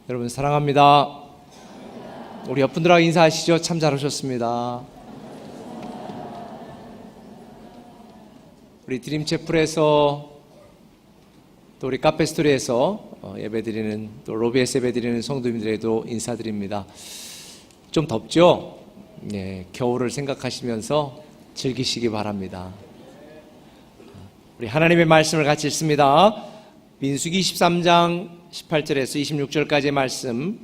여러분 사랑합니다. 우리 옆분들하고 인사하시죠. 참 잘하셨습니다. 우리 드림채플에서 또 우리 카페스토리에서 예배드리는 또 로비에서 예배드리는 성도님들에도 인사드립니다. 좀 덥죠? 네, 겨울을 생각하시면서 즐기시기 바랍니다. 우리 하나님의 말씀을 같이 읽습니다. 민수기 13장 18절에서 26절까지의 말씀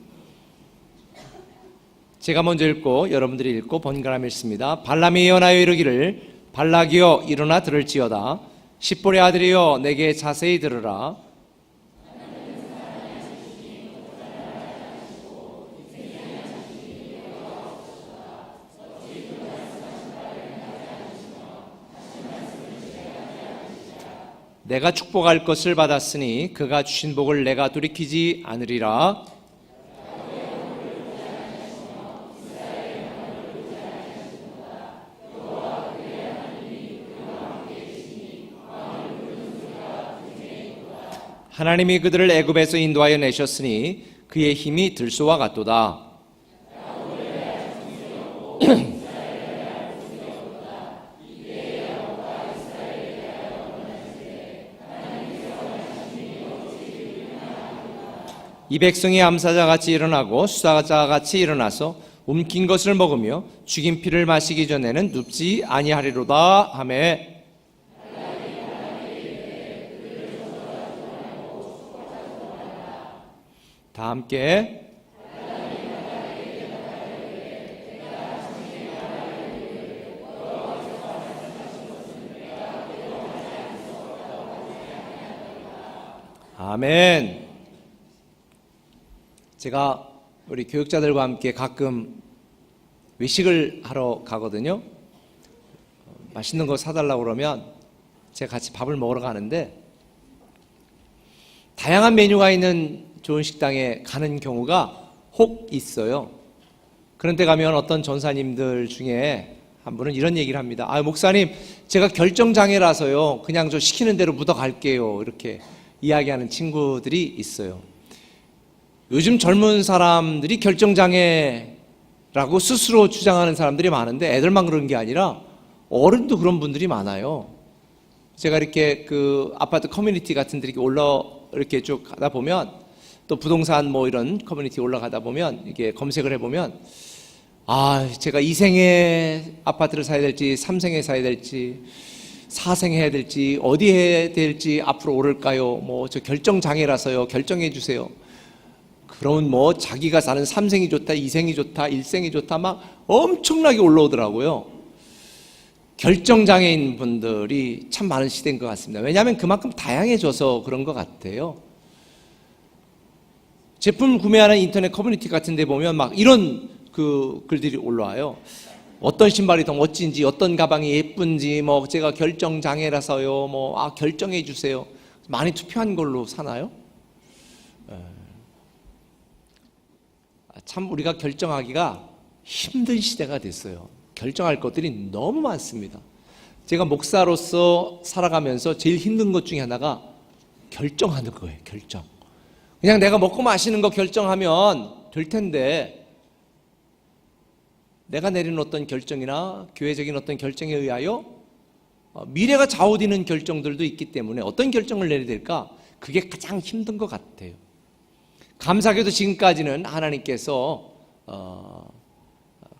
제가 먼저 읽고 여러분들이 읽고 번갈아 읽습니다. 발람이 예언하여 이르기를 발락이여 일어나 들을지어다. 십볼의 아들이여 내게 자세히 들으라. 내가 축복할 것을 받았으니 그가 주신 복을 내가 돌이키지 않으리라. 하나님이 그들을 애굽에서 인도하여 내셨으니 그의 힘이 들소와 같도다. 이 백성이 암사자같이 일어나고 수사자같이 일어나서 움킨 것을 먹으며 죽인 피를 마시기 전에는 눕지 아니하리로다 하매 다 함께 아멘. 제가 우리 교육자들과 함께 가끔 외식을 하러 가거든요. 맛있는 거 사달라고 그러면 제가 같이 밥을 먹으러 가는데 다양한 메뉴가 있는 좋은 식당에 가는 경우가 혹 있어요. 그런 데 가면 어떤 전사님들 중에 한 분은 이런 얘기를 합니다. 목사님 제가 결정장애라서요 그냥 저 시키는 대로 묻어갈게요. 이렇게 이야기하는 친구들이 있어요. 요즘 젊은 사람들이 결정장애라고 스스로 주장하는 사람들이 많은데 애들만 그런 게 아니라 어른도 그런 분들이 많아요. 제가 이렇게 그 아파트 커뮤니티 같은 데 이렇게 쭉 가다 보면 또 부동산 뭐 이런 커뮤니티 올라가다 보면 이게 검색을 해보면 제가 2생에 아파트를 사야 될지 3생에 사야 될지 4생 해야 될지 어디 해야 될지 앞으로 오를까요? 뭐 저 결정장애라서요 결정해 주세요. 그러면 뭐 자기가 사는 3생이 좋다, 2생이 좋다, 1생이 좋다 막 엄청나게 올라오더라고요. 결정장애인 분들이 참 많은 시대인 것 같습니다. 왜냐하면 그만큼 다양해져서 그런 것 같아요. 제품 구매하는 인터넷 커뮤니티 같은 데 보면 막 이런 그 글들이 올라와요. 어떤 신발이 더 멋진지, 어떤 가방이 예쁜지, 뭐 제가 결정장애라서요, 뭐 결정해 주세요. 많이 투표한 걸로 사나요? 참 우리가 결정하기가 힘든 시대가 됐어요. 결정할 것들이 너무 많습니다. 제가 목사로서 살아가면서 제일 힘든 것 중에 하나가 결정하는 거예요. 결정. 그냥 내가 먹고 마시는 거 결정하면 될 텐데 내가 내리는 어떤 결정이나 교회적인 어떤 결정에 의하여 미래가 좌우되는 결정들도 있기 때문에 어떤 결정을 내려야 될까? 그게 가장 힘든 것 같아요. 감사하게도 지금까지는 하나님께서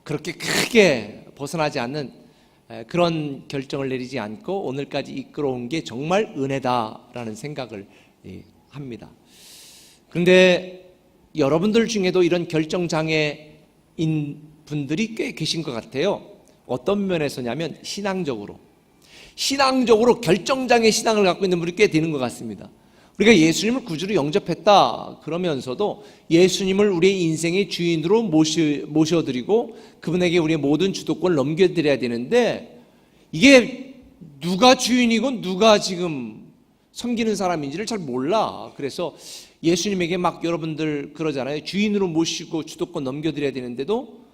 그렇게 크게 벗어나지 않는 그런 결정을 내리지 않고 오늘까지 이끌어온 게 정말 은혜다라는 생각을 합니다. 그런데 여러분들 중에도 이런 결정장애인 분들이 꽤 계신 것 같아요. 어떤 면에서냐면 신앙적으로 결정장애 신앙을 갖고 있는 분이 꽤 되는 것 같습니다. 우리가 예수님을 구주로 영접했다 그러면서도 예수님을 우리의 인생의 주인으로 모셔드리고 그분에게 우리의 모든 주도권을 넘겨드려야 되는데 이게 누가 주인이고 누가 지금 섬기는 사람인지를 잘 몰라. 그래서 예수님에게 막 여러분들 그러잖아요. 주인으로 모시고 주도권 넘겨드려야 되는데도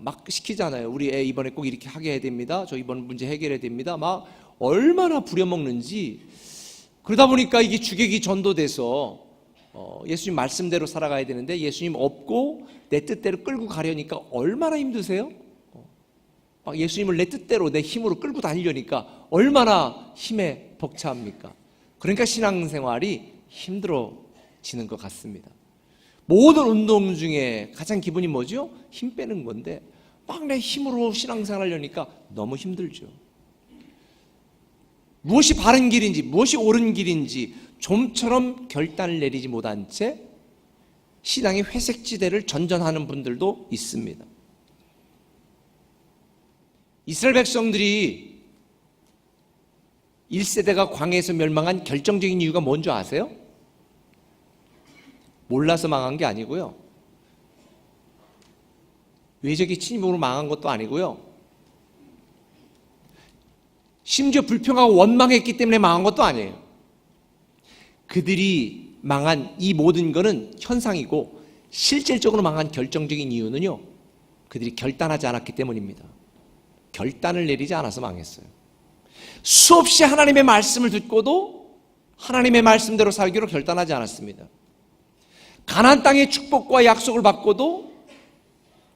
막 시키잖아요. 우리 애 이번에 꼭 이렇게 하게 해야 됩니다. 저 이번 문제 해결해야 됩니다. 막 얼마나 부려먹는지. 그러다 보니까 이게 주객이 전도돼서 예수님 말씀대로 살아가야 되는데 예수님 없고 내 뜻대로 끌고 가려니까 얼마나 힘드세요? 막 예수님을 내 뜻대로 내 힘으로 끌고 다니려니까 얼마나 힘에 벅차합니까? 그러니까 신앙생활이 힘들어지는 것 같습니다. 모든 운동 중에 가장 기본이 뭐죠? 힘 빼는 건데 막 내 힘으로 신앙생활 하려니까 너무 힘들죠. 무엇이 바른 길인지 무엇이 옳은 길인지 좀처럼 결단을 내리지 못한 채 신앙의 회색지대를 전전하는 분들도 있습니다. 이스라엘 백성들이 1세대가 광야에서 멸망한 결정적인 이유가 뭔지 아세요? 몰라서 망한 게 아니고요. 외적의 침입으로 망한 것도 아니고요. 심지어 불평하고 원망했기 때문에 망한 것도 아니에요. 그들이 망한 이 모든 것은 현상이고 실질적으로 망한 결정적인 이유는요, 그들이 결단하지 않았기 때문입니다. 결단을 내리지 않아서 망했어요. 수없이 하나님의 말씀을 듣고도 하나님의 말씀대로 살기로 결단하지 않았습니다. 가나안 땅의 축복과 약속을 받고도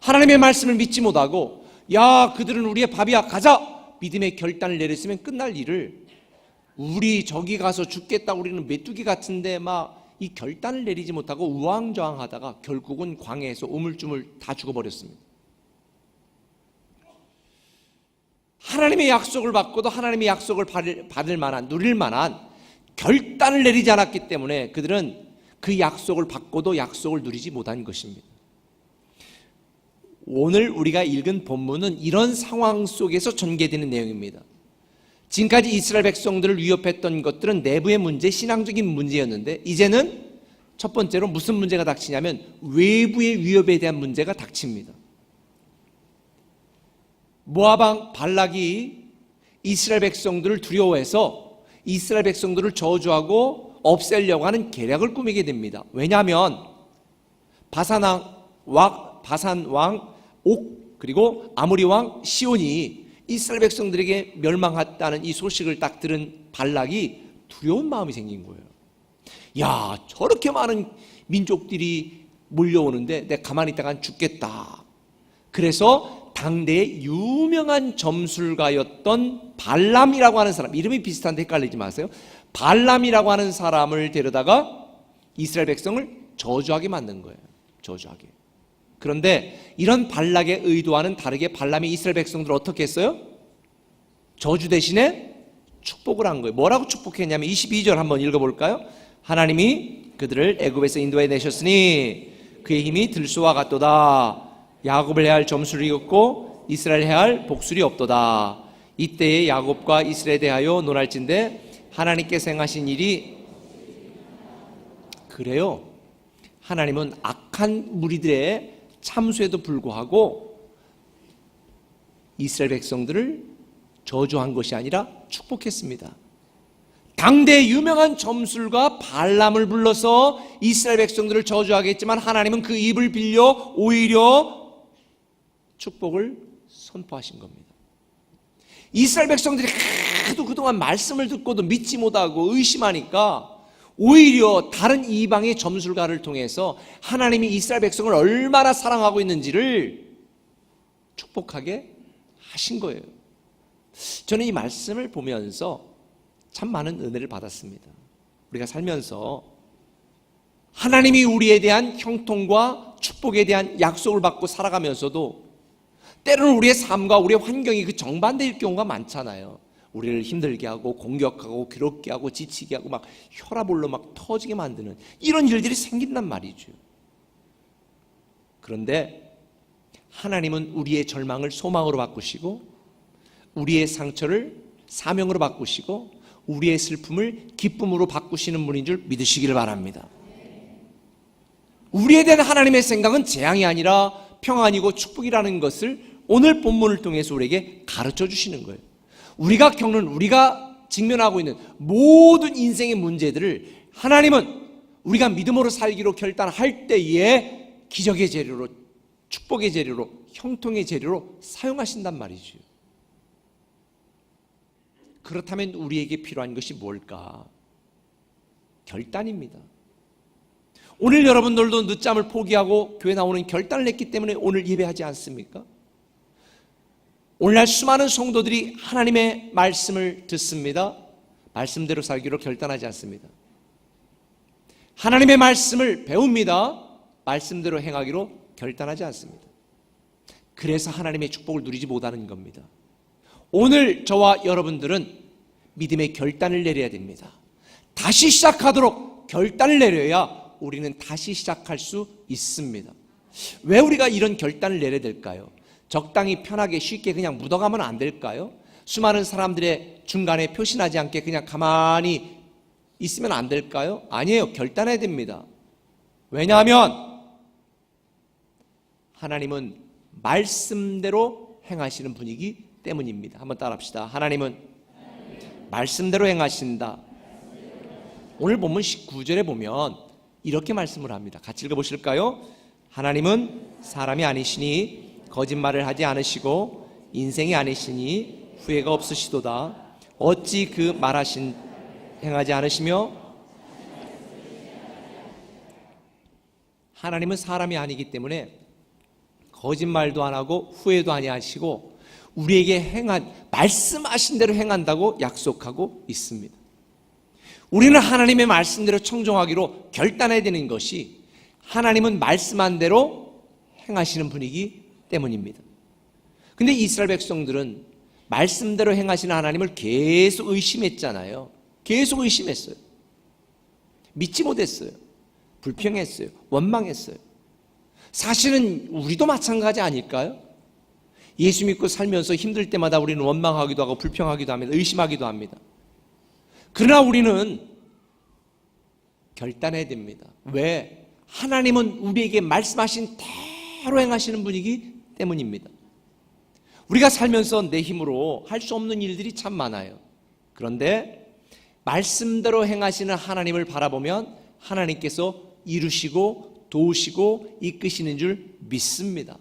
하나님의 말씀을 믿지 못하고 야 그들은 우리의 밥이야 가자 믿음의 결단을 내렸으면 끝날 일을 우리 저기 가서 죽겠다 우리는 메뚜기 같은데 막 이 결단을 내리지 못하고 우왕좌왕하다가 결국은 광야에서 우물쭈물 다 죽어버렸습니다. 하나님의 약속을 받고도 하나님의 약속을 받을 만한 누릴 만한 결단을 내리지 않았기 때문에 그들은 그 약속을 받고도 약속을 누리지 못한 것입니다. 오늘 우리가 읽은 본문은 이런 상황 속에서 전개되는 내용입니다. 지금까지 이스라엘 백성들을 위협했던 것들은 내부의 문제, 신앙적인 문제였는데 이제는 첫 번째로 무슨 문제가 닥치냐면 외부의 위협에 대한 문제가 닥칩니다. 모압 왕 발락이 이스라엘 백성들을 두려워해서 이스라엘 백성들을 저주하고 없애려고 하는 계략을 꾸미게 됩니다. 왜냐하면 바산 왕 옥 그리고 아모리 왕 시온이 이스라엘 백성들에게 멸망했다는 이 소식을 딱 들은 발락이 두려운 마음이 생긴 거예요. 야 저렇게 많은 민족들이 몰려오는데 내가 가만히 있다간 죽겠다. 그래서 당대의 유명한 점술가였던 발람이라고 하는 사람, 이름이 비슷한데 헷갈리지 마세요. 발람이라고 하는 사람을 데려다가 이스라엘 백성을 저주하게 만든 거예요. 저주하게. 그런데 이런 발락의 의도와는 다르게 발람이 이스라엘 백성들을 어떻게 했어요? 저주 대신에 축복을 한 거예요. 뭐라고 축복했냐면 22절 한번 읽어볼까요? 하나님이 그들을 애굽에서 인도해 내셨으니 그의 힘이 들소와 같도다. 야곱을 해할 점술이 없고 이스라엘 해할 복술이 없도다. 이때에 야곱과 이스라엘에 대하여 논할진대 하나님께서 행하신 일이 그래요. 하나님은 악한 무리들의 참수에도 불구하고 이스라엘 백성들을 저주한 것이 아니라 축복했습니다. 당대 유명한 점술가 발람을 불러서 이스라엘 백성들을 저주하게 했지만 하나님은 그 입을 빌려 오히려 축복을 선포하신 겁니다. 이스라엘 백성들이 하도 그동안 말씀을 듣고도 믿지 못하고 의심하니까 오히려 다른 이방의 점술가를 통해서 하나님이 이스라엘 백성을 얼마나 사랑하고 있는지를 축복하게 하신 거예요. 저는 이 말씀을 보면서 참 많은 은혜를 받았습니다. 우리가 살면서 하나님이 우리에 대한 형통과 축복에 대한 약속을 받고 살아가면서도 때로는 우리의 삶과 우리의 환경이 그 정반대일 경우가 많잖아요. 우리를 힘들게 하고 공격하고 괴롭게 하고 지치게 하고 막 혈압올로 막 터지게 만드는 이런 일들이 생긴단 말이죠. 그런데 하나님은 우리의 절망을 소망으로 바꾸시고 우리의 상처를 사명으로 바꾸시고 우리의 슬픔을 기쁨으로 바꾸시는 분인 줄 믿으시기를 바랍니다. 우리에 대한 하나님의 생각은 재앙이 아니라 평안이고 축복이라는 것을 오늘 본문을 통해서 우리에게 가르쳐 주시는 거예요. 우리가 겪는, 우리가 직면하고 있는 모든 인생의 문제들을 하나님은 우리가 믿음으로 살기로 결단할 때에 기적의 재료로, 축복의 재료로, 형통의 재료로 사용하신단 말이죠. 그렇다면 우리에게 필요한 것이 뭘까? 결단입니다. 오늘 여러분들도 늦잠을 포기하고 교회 나오는 결단을 했기 때문에 오늘 예배하지 않습니까? 오늘날 수많은 성도들이 하나님의 말씀을 듣습니다. 말씀대로 살기로 결단하지 않습니다. 하나님의 말씀을 배웁니다. 말씀대로 행하기로 결단하지 않습니다. 그래서 하나님의 축복을 누리지 못하는 겁니다. 오늘 저와 여러분들은 믿음의 결단을 내려야 됩니다. 다시 시작하도록 결단을 내려야 우리는 다시 시작할 수 있습니다. 왜 우리가 이런 결단을 내려야 될까요? 적당히 편하게 쉽게 그냥 묻어가면 안 될까요? 수많은 사람들의 중간에 표시나지 않게 그냥 가만히 있으면 안 될까요? 아니에요. 결단해야 됩니다. 왜냐하면 하나님은 말씀대로 행하시는 분이기 때문입니다. 한번 따라합시다. 하나님은 말씀대로 행하신다. 오늘 본문 19절에 보면 이렇게 말씀을 합니다. 같이 읽어보실까요? 하나님은 사람이 아니시니 거짓말을 하지 않으시고 인생이 아니시니 후회가 없으시도다. 어찌 그 말하신 행하지 않으시며 하나님은 사람이 아니기 때문에 거짓말도 안 하고 후회도 아니하시고 우리에게 말씀하신 대로 행한다고 약속하고 있습니다. 우리는 하나님의 말씀대로 청종하기로 결단해야 되는 것이 하나님은 말씀한 대로 행하시는 분이기 때문입니다. 근데 이스라엘 백성들은 말씀대로 행하시는 하나님을 계속 의심했잖아요. 계속 의심했어요. 믿지 못했어요. 불평했어요. 원망했어요. 사실은 우리도 마찬가지 아닐까요? 예수 믿고 살면서 힘들 때마다 우리는 원망하기도 하고 불평하기도 합니다. 의심하기도 합니다. 그러나 우리는 결단해야 됩니다. 왜? 하나님은 우리에게 말씀하신 대로 행하시는 분이기 때문입니다. 우리가 살면서 내 힘으로 할 수 없는 일들이 참 많아요. 그런데 말씀대로 행하시는 하나님을 바라보면 하나님께서 이루시고 도우시고 이끄시는 줄 믿습니다.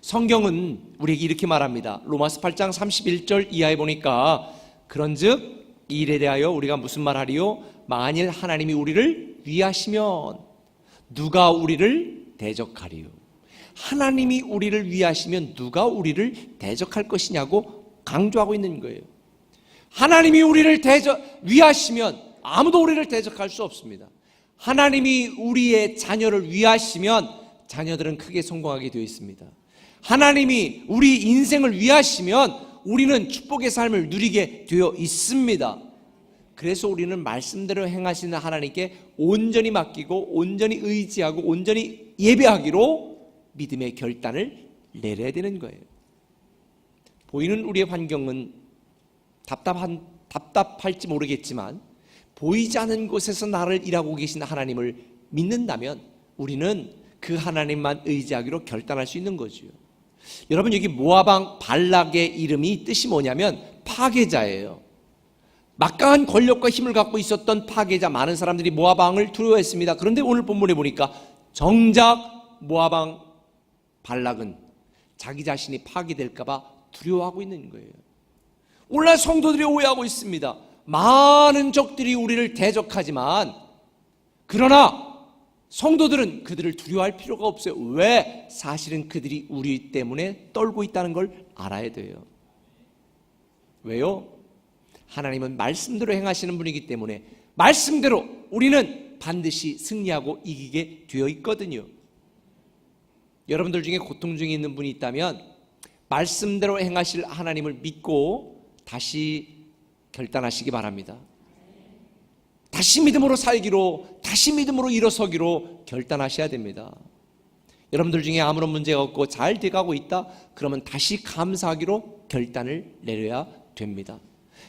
성경은 우리에게 이렇게 말합니다. 로마서 8장 31절 이하에 보니까 그런즉 이 일에 대하여 우리가 무슨 말하리요? 만일 하나님이 우리를 위하시면 누가 우리를 대적하리요? 하나님이 우리를 위하시면 누가 우리를 대적할 것이냐고 강조하고 있는 거예요. 하나님이 우리를 위하시면 아무도 우리를 대적할 수 없습니다. 하나님이 우리의 자녀를 위하시면 자녀들은 크게 성공하게 되어 있습니다. 하나님이 우리 인생을 위하시면 우리는 축복의 삶을 누리게 되어 있습니다. 그래서 우리는 말씀대로 행하시는 하나님께 온전히 맡기고 온전히 의지하고 온전히 예배하기로 믿음의 결단을 내려야 되는 거예요. 보이는 우리의 환경은 답답할지 모르겠지만 보이지 않는 곳에서 나를 일하고 계신 하나님을 믿는다면 우리는 그 하나님만 의지하기로 결단할 수 있는 거죠. 여러분, 여기 모압 왕 발락의 이름이 뜻이 뭐냐면 파괴자예요. 막강한 권력과 힘을 갖고 있었던 파괴자, 많은 사람들이 모압 왕을 두려워했습니다. 그런데 오늘 본문에 보니까 정작 모압 왕 발락은 자기 자신이 파괴될까 봐 두려워하고 있는 거예요. 오늘날 성도들이 오해하고 있습니다. 많은 적들이 우리를 대적하지만 그러나 성도들은 그들을 두려워할 필요가 없어요. 왜? 사실은 그들이 우리 때문에 떨고 있다는 걸 알아야 돼요. 왜요? 하나님은 말씀대로 행하시는 분이기 때문에 말씀대로 우리는 반드시 승리하고 이기게 되어 있거든요. 여러분들 중에 고통 중에 있는 분이 있다면 말씀대로 행하실 하나님을 믿고 다시 결단하시기 바랍니다. 다시 믿음으로 살기로, 다시 믿음으로 일어서기로 결단하셔야 됩니다. 여러분들 중에 아무런 문제가 없고 잘 돼가고 있다? 그러면 다시 감사하기로 결단을 내려야 됩니다.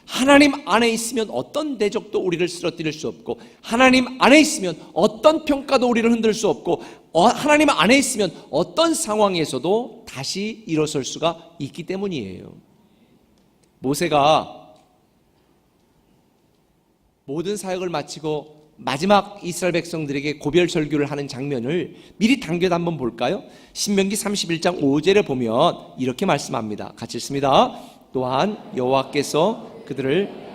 하나님 안에 있으면 어떤 대적도 우리를 쓰러뜨릴 수 없고, 하나님 안에 있으면 어떤 평가도 우리를 흔들 수 없고, 하나님 안에 있으면 어떤 상황에서도 다시 일어설 수가 있기 때문이에요. 모세가 모든 사역을 마치고 마지막 이스라엘 백성들에게 고별 설교를 하는 장면을 미리 당겨서 한번 볼까요? 신명기 31장 5절에 보면 이렇게 말씀합니다. 같이 읽습니다. 또한 여호와께서 그들을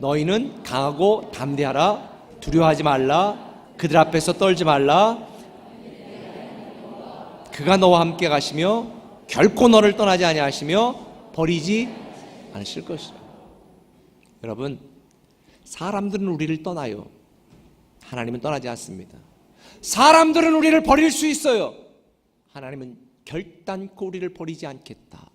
너희는 강하고 담대하라. 두려워하지 말라. 그들 앞에서 떨지 말라. 그가 너와 함께 가시며 결코 너를 떠나지 아니하시며 버리지 않으실 것이라. 여러분, 사람들은 우리를 떠나요. 하나님은 떠나지 않습니다. 사람들은 우리를 버릴 수 있어요. 하나님은 결단코 우리를 버리지 않겠다.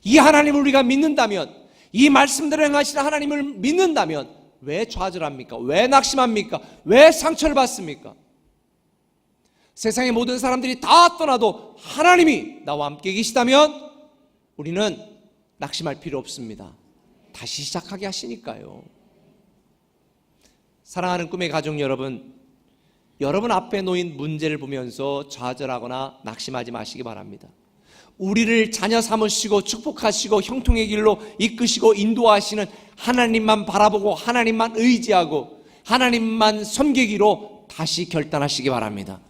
이 하나님을 우리가 믿는다면, 이 말씀대로 행하시는 하나님을 믿는다면 왜 좌절합니까? 왜 낙심합니까? 왜 상처를 받습니까? 세상의 모든 사람들이 다 떠나도 하나님이 나와 함께 계시다면 우리는 낙심할 필요 없습니다. 다시 시작하게 하시니까요. 사랑하는 꿈의 가족 여러분, 여러분 앞에 놓인 문제를 보면서 좌절하거나 낙심하지 마시기 바랍니다. 우리를 자녀 삼으시고 축복하시고 형통의 길로 이끄시고 인도하시는 하나님만 바라보고 하나님만 의지하고 하나님만 섬기기로 다시 결단하시기 바랍니다.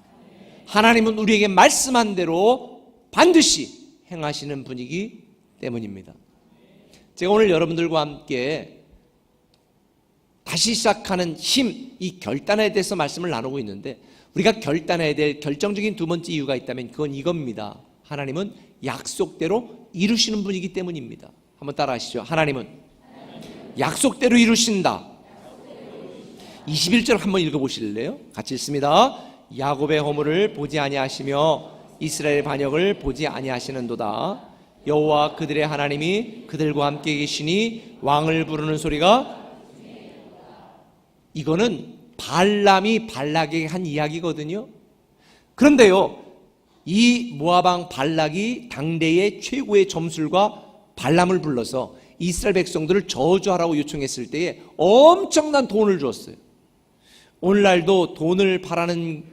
하나님은 우리에게 말씀한 대로 반드시 행하시는 분이기 때문입니다. 제가 오늘 여러분들과 함께 다시 시작하는 힘, 이 결단에 대해서 말씀을 나누고 있는데, 우리가 결단해야 될 결정적인 두 번째 이유가 있다면 그건 이겁니다. 하나님은 약속대로 이루시는 분이기 때문입니다. 한번 따라 하시죠. 하나님은 약속대로 이루신다. 21절 한번 읽어보실래요? 같이 읽습니다. 야곱의 허물을 보지 아니하시며 이스라엘 반역을 보지 아니하시는도다. 여호와 그들의 하나님이 그들과 함께 계시니 왕을 부르는 소리가, 이거는 발람이 발락에게 한 이야기거든요. 그런데요, 이 모압왕 발락이 당대의 최고의 점술과 발람을 불러서 이스라엘 백성들을 저주하라고 요청했을 때에 엄청난 돈을 주었어요. 오늘날도 돈을 바라는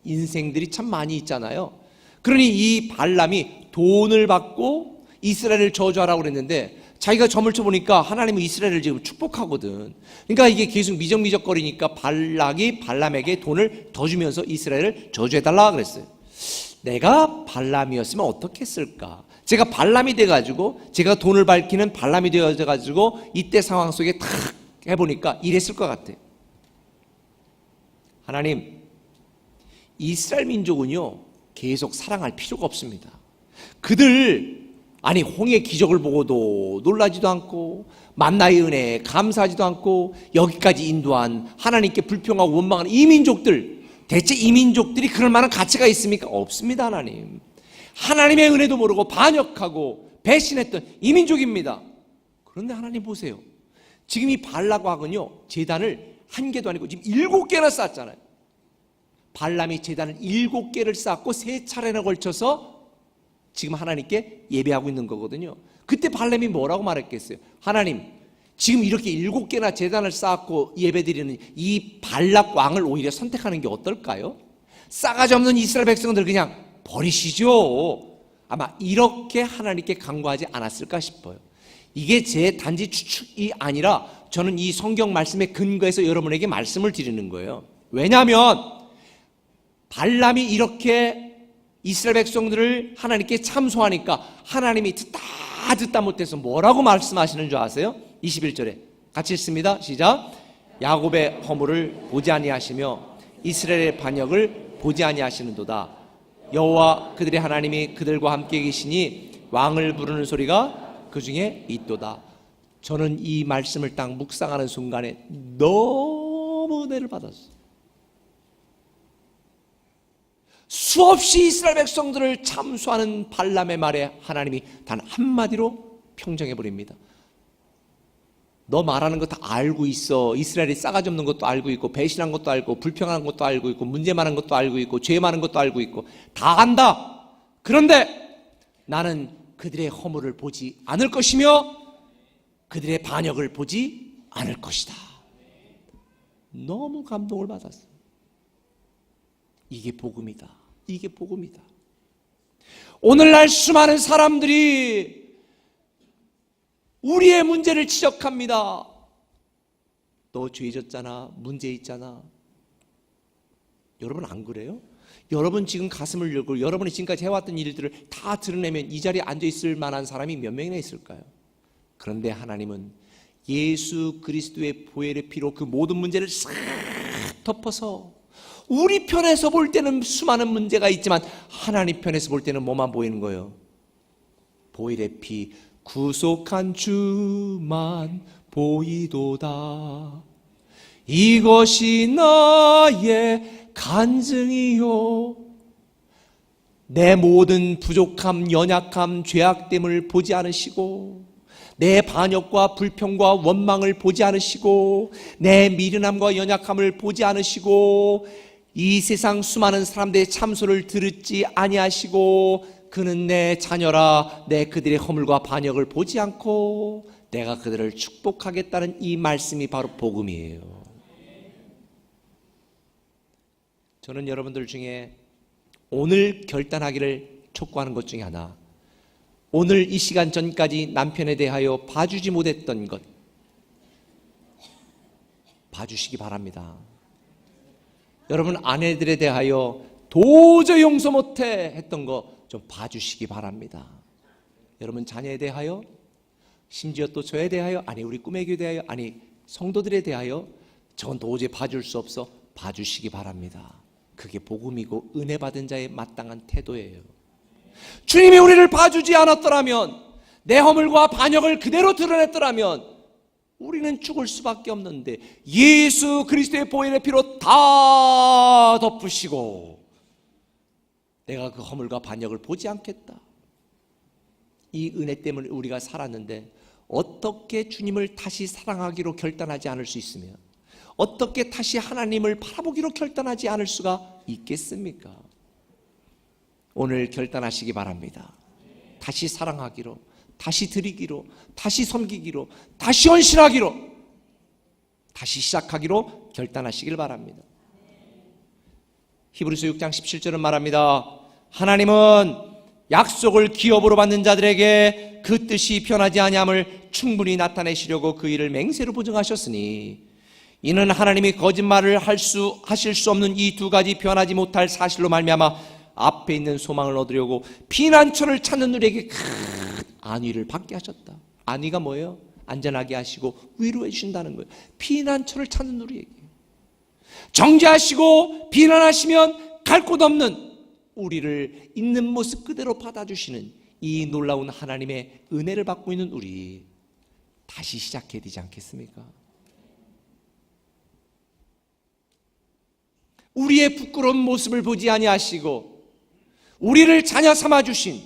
인생들이 참 많이 있잖아요. 그러니 이 발람이 돈을 받고 이스라엘을 저주하라고 그랬는데, 자기가 점을 쳐보니까 하나님은 이스라엘을 지금 축복하거든. 그러니까 이게 계속 미적미적거리니까 발락이 발람에게 돈을 더 주면서 이스라엘을 저주해달라 그랬어요. 내가 발람이었으면 어떻게 했을까? 제가 발람이 돼가지고, 제가 돈을 밝히는 발람이 되어가지고 이때 상황 속에 탁 해보니까 이랬을 것 같아요. 하나님, 이스라엘 민족은요 계속 사랑할 필요가 없습니다. 그들 홍해 기적을 보고도 놀라지도 않고 만나의 은혜에 감사하지도 않고 여기까지 인도한 하나님께 불평하고 원망하는 이 민족들, 대체 이 민족들이 그럴 만한 가치가 있습니까? 없습니다. 하나님, 하나님의 은혜도 모르고 반역하고 배신했던 이 민족입니다. 그런데 하나님 보세요. 지금 이 발락왕은요 제단을 한 개도 아니고 지금 7개나 쌓았잖아요. 발람이 제단을 7개를 쌓고 3차례나 걸쳐서 지금 하나님께 예배하고 있는 거거든요. 그때 발람이 뭐라고 말했겠어요? 하나님, 지금 이렇게 7개나 제단을 쌓고 예배드리는 이 발락 왕을 오히려 선택하는 게 어떨까요? 싸가지 없는 이스라엘 백성들 그냥 버리시죠. 아마 이렇게 하나님께 간구하지 않았을까 싶어요. 이게 제 단지 추측이 아니라 저는 이 성경 말씀에 근거해서 여러분에게 말씀을 드리는 거예요. 왜냐하면 발람이 이렇게 이스라엘 백성들을 하나님께 참소하니까 하나님이 듣다 못해서 뭐라고 말씀하시는 줄 아세요? 21절에 같이 읽습니다. 시작. 야곱의 허물을 보지 아니하시며 이스라엘의 반역을 보지 아니하시는도다. 여호와 그들의 하나님이 그들과 함께 계시니 왕을 부르는 소리가 그 중에 있도다. 저는 이 말씀을 딱 묵상하는 순간에 너무 은혜를 받았어요. 수없이 이스라엘 백성들을 참수하는 발람의 말에 하나님이 단 한마디로 평정해버립니다. 너 말하는 거 다 알고 있어. 이스라엘이 싸가지 없는 것도 알고 있고 배신한 것도 알고 불평한 것도 알고 있고 문제 많은 것도 알고 있고 죄 많은 것도 알고 있고 다 안다. 그런데 나는 그들의 허물을 보지 않을 것이며 그들의 반역을 보지 않을 것이다. 너무 감동을 받았어요. 이게 복음이다. 이게 복음이다. 오늘날 수많은 사람들이 우리의 문제를 지적합니다. 너 죄 졌잖아. 문제 있잖아. 여러분 안 그래요? 여러분 지금 가슴을 열고 여러분이 지금까지 해왔던 일들을 다 드러내면 이 자리에 앉아있을 만한 사람이 몇 명이나 있을까요? 그런데 하나님은 예수 그리스도의 보혈의 피로 그 모든 문제를 싹 덮어서 우리 편에서 볼 때는 수많은 문제가 있지만 하나님 편에서 볼 때는 뭐만 보이는 거예요? 보혈의 피, 구속한 주만 보이도다. 이것이 나의 간증이요, 내 모든 부족함, 연약함, 죄악됨을 보지 않으시고, 내 반역과 불평과 원망을 보지 않으시고, 내 미련함과 연약함을 보지 않으시고, 이 세상 수많은 사람들의 참소를 들었지 아니하시고, 그는 내 자녀라, 내 그들의 허물과 반역을 보지 않고 내가 그들을 축복하겠다는 이 말씀이 바로 복음이에요. 저는 여러분들 중에 오늘 결단하기를 촉구하는 것 중에 하나, 오늘 이 시간 전까지 남편에 대하여 봐주지 못했던 것 봐주시기 바랍니다. 여러분 아내들에 대하여 도저히 용서 못해 했던 거 좀 봐주시기 바랍니다. 여러분 자녀에 대하여, 심지어 또 저에 대하여, 아니 우리 꿈의 교회에 대하여, 아니 성도들에 대하여 저건 도저히 봐줄 수 없어, 봐주시기 바랍니다. 그게 복음이고 은혜 받은 자의 마땅한 태도예요. 주님이 우리를 봐주지 않았더라면, 내 허물과 반역을 그대로 드러냈더라면 우리는 죽을 수밖에 없는데 예수 그리스도의 보혈의 피로 다 덮으시고 내가 그 허물과 반역을 보지 않겠다. 이 은혜 때문에 우리가 살았는데 어떻게 주님을 다시 사랑하기로 결단하지 않을 수 있으며, 어떻게 다시 하나님을 바라보기로 결단하지 않을 수가 있겠습니까? 오늘 결단하시기 바랍니다. 다시 사랑하기로, 다시 드리기로, 다시 섬기기로, 다시 헌신하기로, 다시 시작하기로 결단하시길 바랍니다. 히브리서 6장 17절은 말합니다. 하나님은 약속을 기업으로 받는 자들에게 그 뜻이 변하지 아니함을 충분히 나타내시려고 그 일을 맹세로 보증하셨으니, 이는 하나님이 거짓말을 하실 수 없는 이 두 가지 변하지 못할 사실로 말미암아 앞에 있는 소망을 얻으려고 피난처를 찾는 우리에게 큰 안위를 받게 하셨다. 안위가 뭐예요? 안전하게 하시고 위로해 주신다는 거예요. 피난처를 찾는 우리에게 정죄하시고 비난하시면 갈 곳 없는 우리를 있는 모습 그대로 받아주시는 이 놀라운 하나님의 은혜를 받고 있는 우리, 다시 시작해야 되지 않겠습니까? 우리의 부끄러운 모습을 보지 아니하시고 우리를 자녀 삼아주신,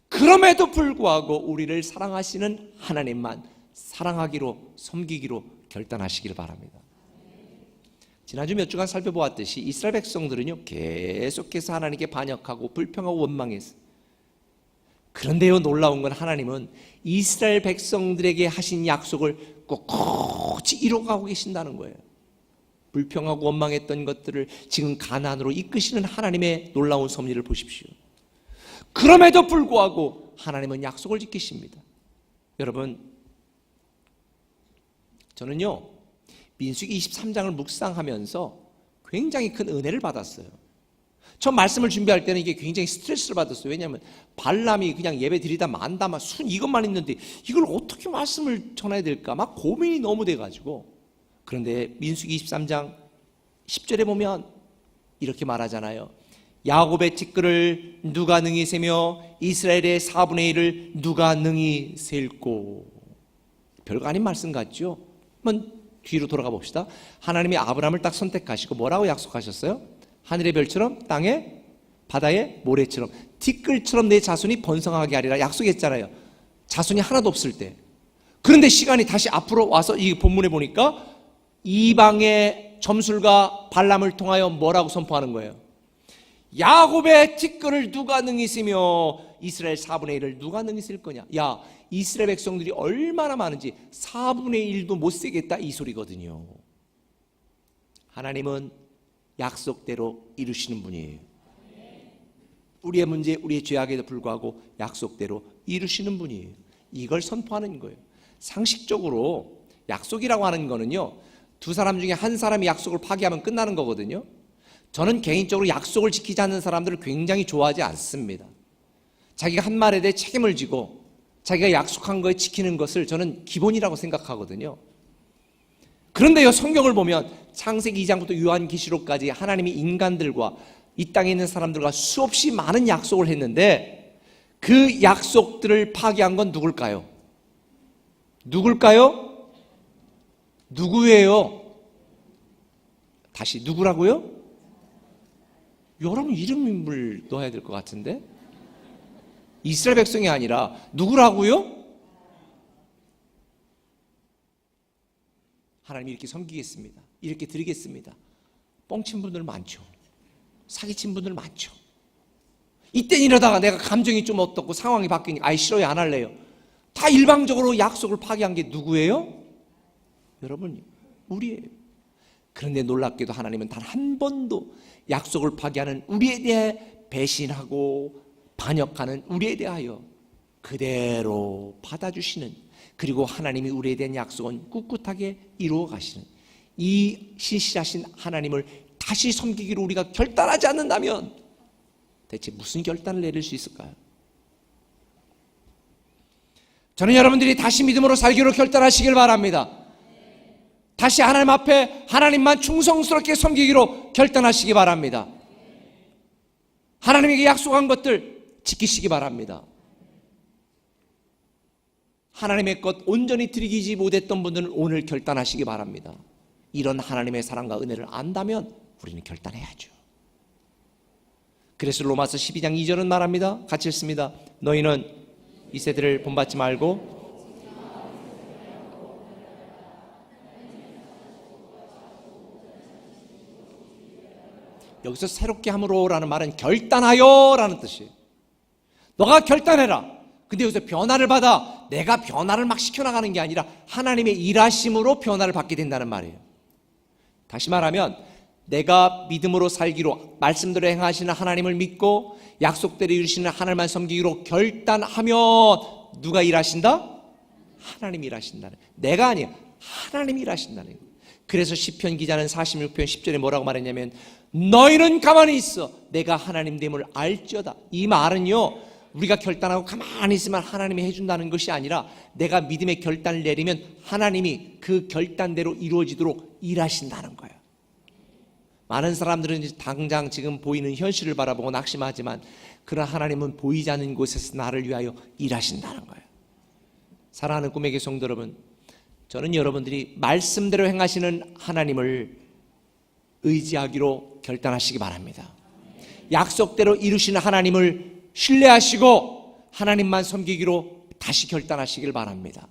그럼에도 불구하고 우리를 사랑하시는 하나님만 사랑하기로, 섬기기로 결단하시길 바랍니다. 지난주 몇 주간 살펴보았듯이 이스라엘 백성들은요 계속해서 하나님께 반역하고 불평하고 원망했어요. 그런데요 놀라운 건 하나님은 이스라엘 백성들에게 하신 약속을 꼿꼿이 이뤄가고 계신다는 거예요. 불평하고 원망했던 것들을 지금 가나안으로 이끄시는 하나님의 놀라운 섭리를 보십시오. 그럼에도 불구하고 하나님은 약속을 지키십니다. 여러분, 저는요 민수기 23장을 묵상하면서 굉장히 큰 은혜를 받았어요. 저 말씀을 준비할 때는 이게 굉장히 스트레스를 받았어요. 왜냐하면 발람이 그냥 예배 드리다 만다 막 순 이것만 있는데 이걸 어떻게 말씀을 전해야 될까 막 고민이 너무 돼가지고. 그런데 민수기 23장 10절에 보면 이렇게 말하잖아요. 야곱의 티끌을 누가 능히 세며 이스라엘의 4분의 1을 누가 능히 셀고. 별거 아닌 말씀 같죠? 한번 뒤로 돌아가 봅시다. 하나님이 아브라함을 딱 선택하시고 뭐라고 약속하셨어요? 하늘의 별처럼 땅에 바다의 모래처럼 티끌처럼 내 자손이 번성하게 하리라 약속했잖아요. 자손이 하나도 없을 때. 그런데 시간이 다시 앞으로 와서 이 본문에 보니까 이방의 점술가 발람을 통하여 뭐라고 선포하는 거예요? 야곱의 티끌을 누가 능히 세며 이스라엘 4분의 1을 누가 능히 쓸 거냐. 야, 이스라엘 백성들이 얼마나 많은지 4분의 1도 못 세겠다 이 소리거든요. 하나님은 약속대로 이루시는 분이에요. 우리의 문제, 우리의 죄악에도 불구하고 약속대로 이루시는 분이에요. 이걸 선포하는 거예요. 상식적으로 약속이라고 하는 거는요, 두 사람 중에 한 사람이 약속을 파기하면 끝나는 거거든요. 저는 개인적으로 약속을 지키지 않는 사람들을 굉장히 좋아하지 않습니다. 자기가 한 말에 대해 책임을 지고 자기가 약속한 거에 지키는 것을 저는 기본이라고 생각하거든요. 그런데요, 성경을 보면 창세기 2장부터 요한계시록까지 하나님이 인간들과 이 땅에 있는 사람들과 수없이 많은 약속을 했는데 그 약속들을 파기한 건 누굴까요? 누굴까요? 누구예요? 다시 누구라고요? 여러분 이름을 넣어야 될 것 같은데? 이스라엘 백성이 아니라 누구라고요? 하나님 이렇게 섬기겠습니다. 이렇게 드리겠습니다. 뻥친 분들 많죠. 사기친 분들 많죠. 이땐 이러다가 내가 감정이 좀 어떻고 상황이 바뀌니까 아이 싫어요, 안 할래요. 다 일방적으로 약속을 파기한 게 누구예요? 여러분, 우리예요. 그런데 놀랍게도 하나님은 단 한 번도 약속을 파기하는 우리에 대해 배신하고 반역하는 우리에 대하여 그대로 받아주시는, 그리고 하나님이 우리에 대한 약속은 꿋꿋하게 이루어 가시는 이 신실하신 하나님을 다시 섬기기로 우리가 결단하지 않는다면 대체 무슨 결단을 내릴 수 있을까요? 저는 여러분들이 다시 믿음으로 살기로 결단하시길 바랍니다. 다시 하나님 앞에 하나님만 충성스럽게 섬기기로 결단하시기 바랍니다. 하나님에게 약속한 것들 지키시기 바랍니다. 하나님의 것 온전히 드리지 못했던 분들은 오늘 결단하시기 바랍니다. 이런 하나님의 사랑과 은혜를 안다면 우리는 결단해야죠. 그래서 로마서 12장 2절은 말합니다. 같이 읽습니다. 너희는 이 세대를 본받지 말고 여기서 새롭게 함으로라는 말은 결단하여라는 뜻이에요. 너가 결단해라. 근데 여기서 변화를 받아 내가 변화를 막 시켜나가는 게 아니라 하나님의 일하심으로 변화를 받게 된다는 말이에요. 다시 말하면 내가 믿음으로 살기로 말씀대로 행하시는 하나님을 믿고 약속대로 이루시는 하나님만 섬기기로 결단하면 누가 일하신다? 하나님이 일하신다는, 내가 아니야, 하나님이 일하신다는 거예요. 그래서 시편 기자는 46편 10절에 뭐라고 말했냐면 너희는 가만히 있어 내가 하나님 됨을 알지어다. 이 말은요, 우리가 결단하고 가만히 있으면 하나님이 해준다는 것이 아니라 내가 믿음의 결단을 내리면 하나님이 그 결단대로 이루어지도록 일하신다는 거예요. 많은 사람들은 당장 지금 보이는 현실을 바라보고 낙심하지만 그러나 하나님은 보이지 않는 곳에서 나를 위하여 일하신다는 거예요. 사랑하는 꿈의 개성도 여러분, 저는 여러분들이 말씀대로 행하시는 하나님을 의지하기로 결단하시기 바랍니다. 약속대로 이루시는 하나님을 신뢰하시고 하나님만 섬기기로 다시 결단하시길 바랍니다.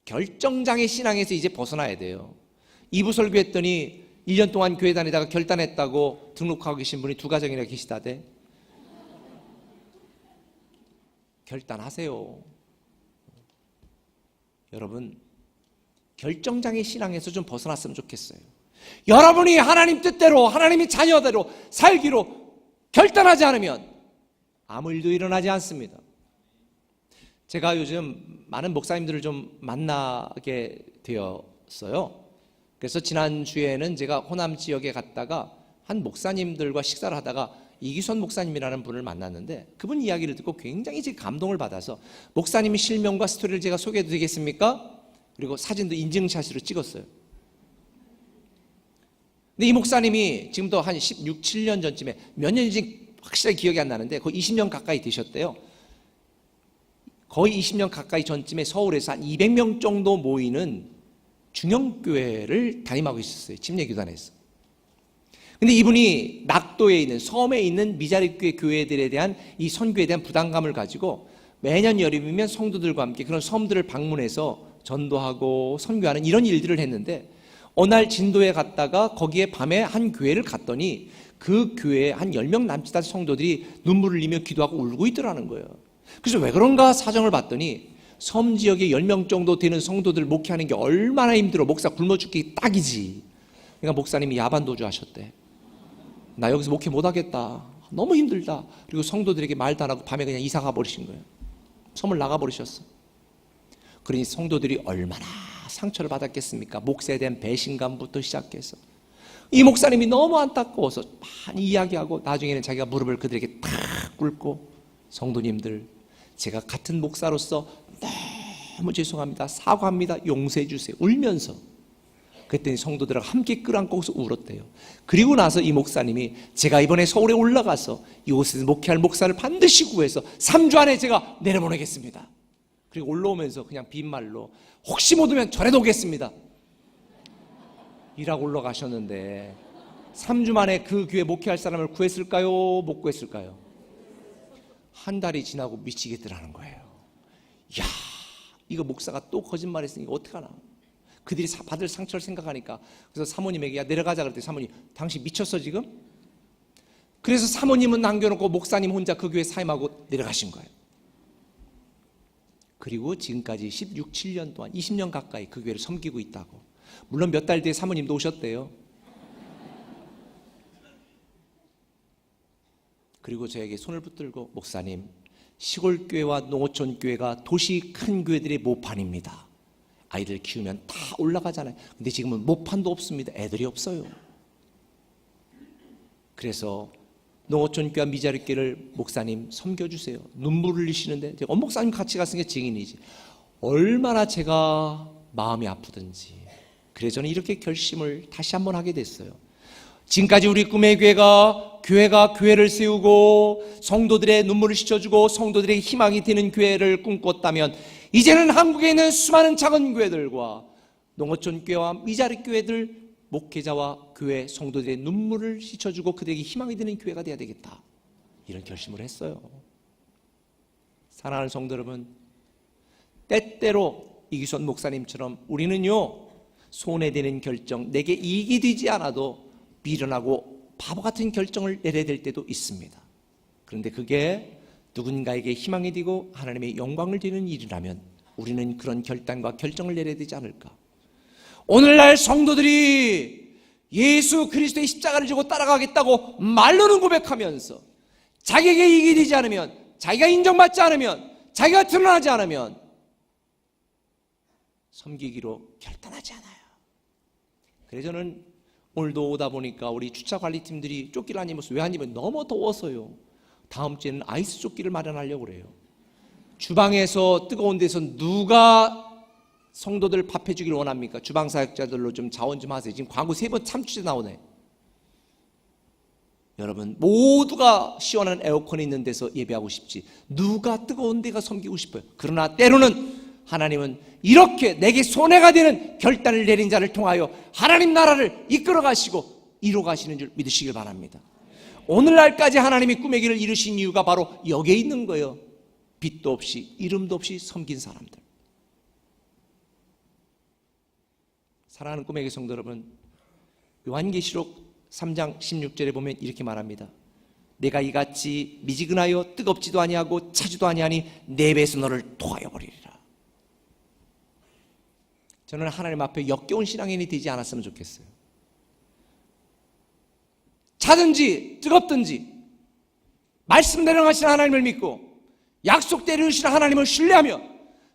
결정장애 신앙에서 이제 벗어나야 돼요. 2부 설교했더니 1년 동안 교회 다니다가 결단했다고 등록하고 계신 분이 2가정이나 계시다대. 결단하세요. 여러분, 결정장애 신앙에서 좀 벗어났으면 좋겠어요. 여러분이 하나님 뜻대로 하나님의 자녀대로 살기로 결단하지 않으면 아무 일도 일어나지 않습니다. 제가 요즘 많은 목사님들을 좀 만나게 되었어요. 그래서 지난주에는 제가 호남 지역에 갔다가 한 목사님들과 식사를 하다가 이기선 목사님이라는 분을 만났는데 그분 이야기를 듣고 굉장히 제 감동을 받아서 목사님의 실명과 스토리를 제가 소개해도 되겠습니까? 그리고 사진도 인증샷으로 찍었어요. 근데 이 목사님이 지금도 한 16, 17년 전쯤에 몇 년인지 확실하게 기억이 안 나는데 거의 20년 가까이 되셨대요. 거의 20년 가까이 전쯤에 서울에서 한 200명 정도 모이는 중형교회를 담임하고 있었어요. 침례교단에서. 근데 이분이 낙도에 있는 섬에 있는 미자립교회 교회들에 대한 이 선교에 대한 부담감을 가지고 매년 여름이면 성도들과 함께 그런 섬들을 방문해서 전도하고 선교하는 이런 일들을 했는데 어느 날 진도에 갔다가 거기에 밤에 한 교회를 갔더니 그 교회에 한 10명 남짓 한 성도들이 눈물을 흘리며 기도하고 울고 있더라는 거예요. 그래서 왜 그런가 사정을 봤더니 섬 지역에 10명 정도 되는 성도들 목회하는 게 얼마나 힘들어. 목사 굶어 죽기 딱이지. 그러니까 목사님이 야반도주 하셨대. 나 여기서 목회 못하겠다. 너무 힘들다. 그리고 성도들에게 말도 안 하고 밤에 그냥 이사 가버리신 거예요. 섬을 나가버리셨어. 그러니 성도들이 얼마나 상처를 받았겠습니까? 목사에 대한 배신감부터 시작해서 이 목사님이 너무 안타까워서 많이 이야기하고 나중에는 자기가 무릎을 그들에게 탁 꿇고 성도님들, 제가 같은 목사로서 너무 죄송합니다, 사과합니다, 용서해 주세요, 울면서. 그랬더니 성도들하고 함께 끌어안고서 울었대요. 그리고 나서 이 목사님이 제가 이번에 서울에 올라가서 이곳에서 목회할 목사를 반드시 구해서 3주 안에 제가 내려보내겠습니다. 그리고 올라오면서 그냥 빈말로 혹시 못 오면 절에도 오겠습니다 이라고 올라가셨는데 3주 만에 그 교회 목회할 사람을 구했을까요? 못 구했을까요? 한 달이 지나고 미치겠더라는 거예요. 야, 이거 목사가 또 거짓말했으니까 어떡하나. 그들이 받을 상처를 생각하니까. 그래서 사모님에게 야 내려가자 그랬더니 사모님, 당신 미쳤어 지금? 그래서 사모님은 남겨놓고 목사님 혼자 그 교회 사임하고 내려가신 거예요. 그리고 지금까지 16, 7년 동안 20년 가까이 그 교회를 섬기고 있다고. 물론 몇 달 뒤에 사모님도 오셨대요. 그리고 저에게 손을 붙들고 목사님, 시골 교회와 농어촌 교회가 도시 큰 교회들의 모판입니다. 아이들 키우면 다 올라가잖아요. 근데 지금은 모판도 없습니다. 애들이 없어요. 그래서 농어촌 교회와 미자리 교회를 목사님 섬겨주세요. 눈물을 흘리시는데 제가 목사님 같이 갔으니까 증인이지. 얼마나 제가 마음이 아프든지. 그래서 저는 이렇게 결심을 다시 한번 하게 됐어요. 지금까지 우리 꿈의 교회가 교회를 세우고 성도들의 눈물을 씻어주고 성도들에게 희망이 되는 교회를 꿈꿨다면 이제는 한국에 있는 수많은 작은 교회들과 농어촌 교회와 미자리 교회들 목회자와 교회 성도들의 눈물을 씻어주고 그들에게 희망이 되는 교회가 되어야 되겠다, 이런 결심을 했어요. 사랑하는 성도 여러분, 때때로 이기선 목사님처럼 우리는요 손해되는 결정, 내게 이익이 되지 않아도 미련하고 바보 같은 결정을 내려야 될 때도 있습니다. 그런데 그게 누군가에게 희망이 되고 하나님의 영광을 드리는 일이라면 우리는 그런 결단과 결정을 내려야 되지 않을까. 오늘날 성도들이 예수 그리스도의 십자가를 지고 따라가겠다고 말로는 고백하면서 자기에게 이익이 되지 않으면, 자기가 인정받지 않으면, 자기가 드러나지 않으면 섬기기로 결단하지 않아요. 그래서 저는 오늘도 오다 보니까 우리 주차관리팀들이 조끼를 안 입었어요. 왜 안 입어요? 너무 더워서요. 다음 주에는 아이스 조끼를 마련하려고 그래요. 주방에서 뜨거운 데서 누가 성도들 밥 해주기를 원합니까? 주방사역자들로 좀 자원 좀 하세요. 지금 광고 3번 3주째 나오네. 여러분, 모두가 시원한 에어컨이 있는 데서 예배하고 싶지 누가 뜨거운 데가 섬기고 싶어요. 그러나 때로는 하나님은 이렇게 내게 손해가 되는 결단을 내린 자를 통하여 하나님 나라를 이끌어 가시고 이루어 가시는 줄 믿으시길 바랍니다. 오늘날까지 하나님이 꿈의 길을 이루신 이유가 바로 여기에 있는 거예요. 빛도 없이 이름도 없이 섬긴 사람들. 사랑하는 꿈의 길 성도 여러분, 요한계시록 3장 16절에 보면 이렇게 말합니다. 내가 이같이 미지근하여 뜨겁지도 아니하고 차지도 아니하니 내 배에서 너를 토하여 버리리라. 저는 하나님 앞에 역겨운 신앙인이 되지 않았으면 좋겠어요. 차든지 뜨겁든지 말씀대로 하시는 하나님을 믿고 약속대로 이루시는 하나님을 신뢰하며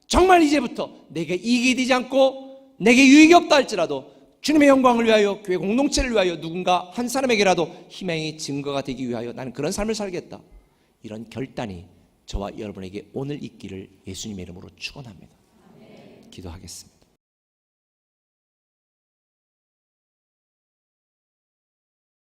정말 이제부터 내게 이익이 되지 않고 내게 유익이 없다 할지라도 주님의 영광을 위하여 교회 공동체를 위하여 누군가 한 사람에게라도 희망의 증거가 되기 위하여 나는 그런 삶을 살겠다, 이런 결단이 저와 여러분에게 오늘 있기를 예수님의 이름으로 축원합니다. 기도하겠습니다.